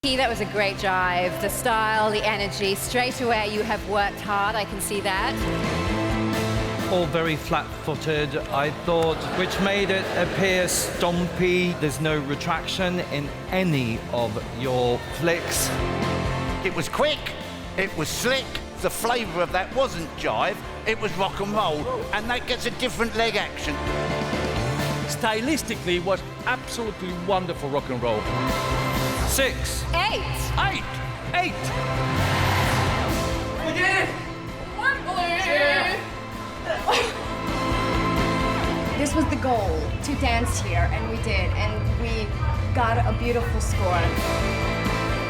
That was a great jive. The style, the energy, straight away you have worked hard, I can see that. All very flat-footed, I thought, which made it appear stompy. There's no retraction in any of your flicks. It was quick, it was slick, the flavour of that wasn't jive, it was rock and roll, and that gets a different leg action. Stylistically, it was absolutely wonderful rock and roll. 6. 8. 8! 8! We did it! This was the goal, to dance here, and we did, and we got a beautiful score.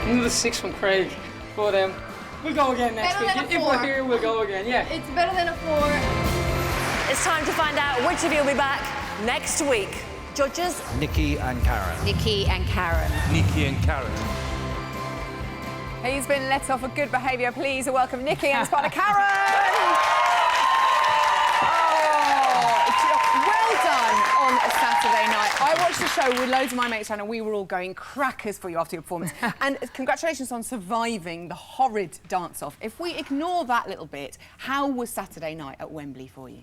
Another 6 from Craig, but we'll go again next week. If we're here, we'll go again, yeah. It's better than a 4. It's time to find out which of you will be back next week. Judges? Nicky and Karen. Nicky and Karen. Nicky and Karen. He's been let off of good behaviour. Please welcome Nicky and his partner Karen. Well done on a Saturday night. I watched the show with loads of my mates around and we were all going crackers for you after your performance. And congratulations on surviving the horrid dance-off. If we ignore that little bit, how was Saturday night at Wembley for you?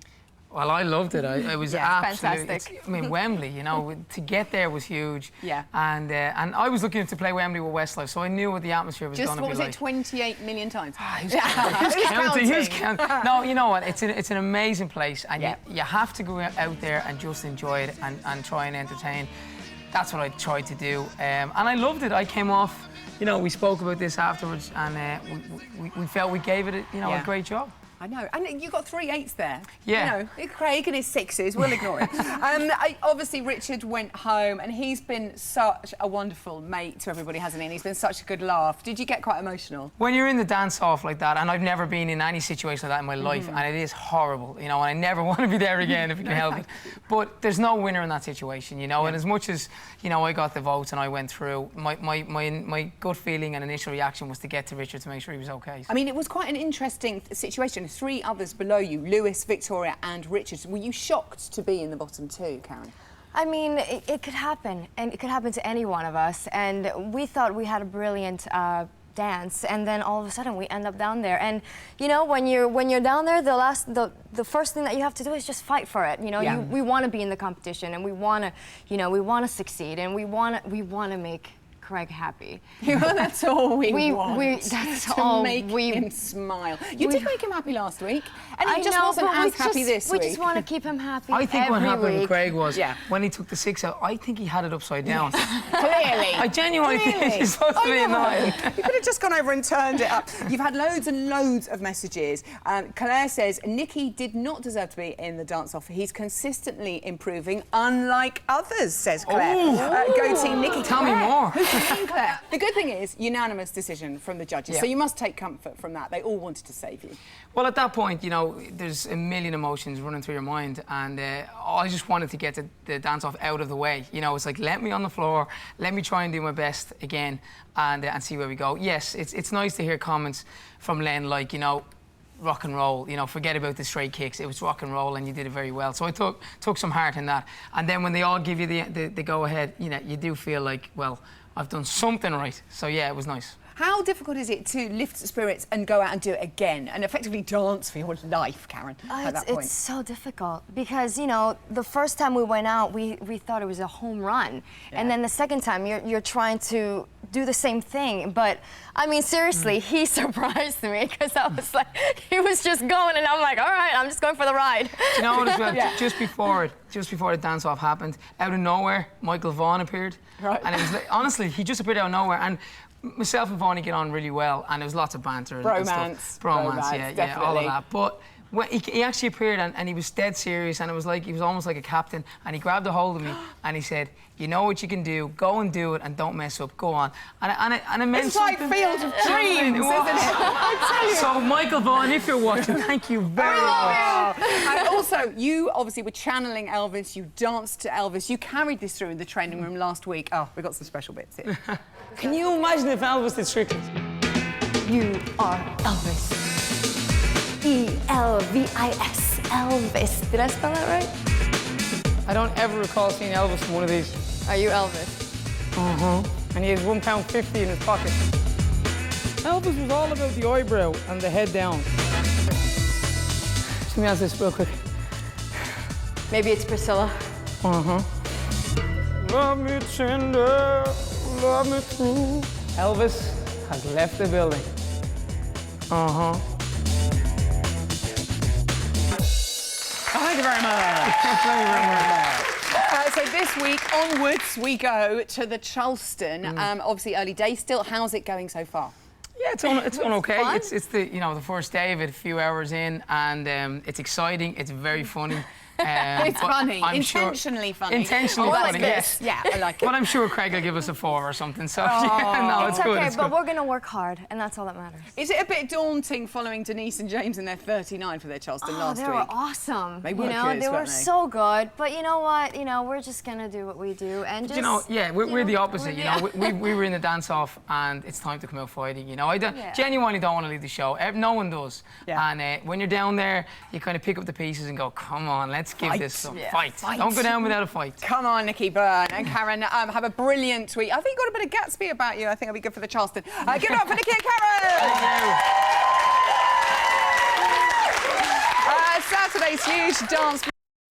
Well, I loved it. It was absolutely fantastic. I mean, Wembley, you know, to get there was huge. Yeah. And I was looking to play Wembley with Westlife, so I knew what the atmosphere was going to be like. Just, what was it, 28 million times? Who's counting? No, you know what? It's an amazing place, and you have to go out there and just enjoy it and try and entertain. That's what I tried to do, and I loved it. I came off, you know, we spoke about this afterwards, and we felt we gave it, a great job. I know, and you got 3 8s there. Yeah. You know, Craig and his 6s, we'll ignore it. Obviously, Richard went home, and he's been such a wonderful mate to everybody, hasn't he? And he's been such a good laugh. Did you get quite emotional? When you're in the dance-off like that, and I've never been in any situation like that in my life, and it is horrible, you know, and I never want to be there again if you can help it. But there's no winner in that situation, you know, and as much as, you know, I got the votes and I went through, my gut feeling and initial reaction was to get to Richard to make sure he was OK. I mean, it was quite an interesting situation. 3 others below you, Lewis, Victoria and Richard. Were you shocked to be in the bottom 2, Karen? I mean, it could happen, and it could happen to any one of us. And we thought we had a brilliant dance, and then all of a sudden we end up down there. And you know, when you're down there, the first thing that you have to do is just fight for it. You know, we want to be in the competition, and we want to, you know, we want to succeed, and we want to make Craig happy. That's all we want. That's to all make him smile. You did make him happy last week, and he just wasn't as happy this week. We just want to keep him happy. I think what happened with Craig was when he took the 6 out, I think he had it upside down. Clearly. I genuinely think he's supposed to be in 9. You could have just gone over and turned it up. You've had loads and loads of messages. Claire says, Nicky did not deserve to be in the dance-off. He's consistently improving, unlike others, says Claire. Go team Nicky. Tell me more. Claire. The good thing is, unanimous decision from the judges, so you must take comfort from that. They all wanted to save you. Well, at that point, you know, there's a million emotions running through your mind, and I just wanted to get the dance-off out of the way. You know, it's like, let me on the floor, let me try and do my best again, and see where we go. Yes, it's nice to hear comments from Len like, you know, rock and roll, you know, forget about the straight kicks. It was rock and roll, and you did it very well. So I took some heart in that. And then when they all give you the go-ahead, you know, you do feel like, well, I've done something right. So yeah, it was nice. How difficult is it to lift spirits and go out and do it again and effectively dance for your life, Karen, at that point? It's so difficult because, you know, the first time we went out, we thought it was a home run. And then the second time, you're trying to do the same thing. But, I mean, seriously, he surprised me because I was like, he was just going and I'm like, all right, I'm just going for the ride. You know what, as well, just before the dance-off happened, out of nowhere, Michael Vaughan appeared. Right. And it was like, honestly, he just appeared out of nowhere. And myself and Vaughanie get on really well, and there was lots of banter and stuff. Bromance, yeah, all of that. But when he actually appeared and he was dead serious, and it was like he was almost like a captain, and he grabbed a hold of me and he said, "You know what you can do. Go and do it, and don't mess up. Go on." And it meant it's like Field of Dreams, isn't it? I tell you. So Michael Vaughan, if you're watching, thank you very much. And also, you obviously were channeling Elvis. You danced to Elvis. You carried this through in the training room last week. Oh, we got some special bits here. Can you imagine if Elvis did Strictly? You are Elvis. E-L-V-I-S, Elvis. Did I spell that right? I don't ever recall seeing Elvis in one of these. Are you Elvis? Uh-huh. And he has £1.50 in his pocket. Elvis was all about the eyebrow and the head down. Let me ask this real quick. Maybe it's Priscilla. Uh-huh. Love me tender, love me true. Elvis has left the building. Uh-huh. Thank you very much. Thank you very much. So this week, onwards we go to the Charleston. Obviously, early days still. How's it going so far? Yeah, it's on okay. Fun? It's the the first day of it, a few hours in, and it's exciting. It's very funny. It's funny, I'm sure- intentionally funny. Intentionally Oh, I like funny, this. yes. Yeah, I like it. But I'm sure Craig will give us a 4 or something. So Oh. yeah, no, It's it's good. okay, It's but good. we're gonna work hard, and that's all that matters. Is it a bit daunting following Denise and James in their 39 for their Charleston last they week? were awesome. They were you know, good, they were weren't they? so good. But you know what? You know, we're just gonna do what we do and just. You know, yeah, we're the opposite. we're You know, we were in the dance off, and it's time to come out fighting. You know, I Yeah. genuinely don't want to leave the show. No one does. Yeah. And when you're down there, you kind of pick up the pieces and go, "Come on, let's give Fight. this some Yeah. fight. Fight. Don't go down without a fight." Come on, Nicky Byrne and Karen, have a brilliant week. I think you've got a bit of Gatsby about you. I think it'll be good for the Charleston. Give it up for Nicky and Karen! Saturday's huge dance.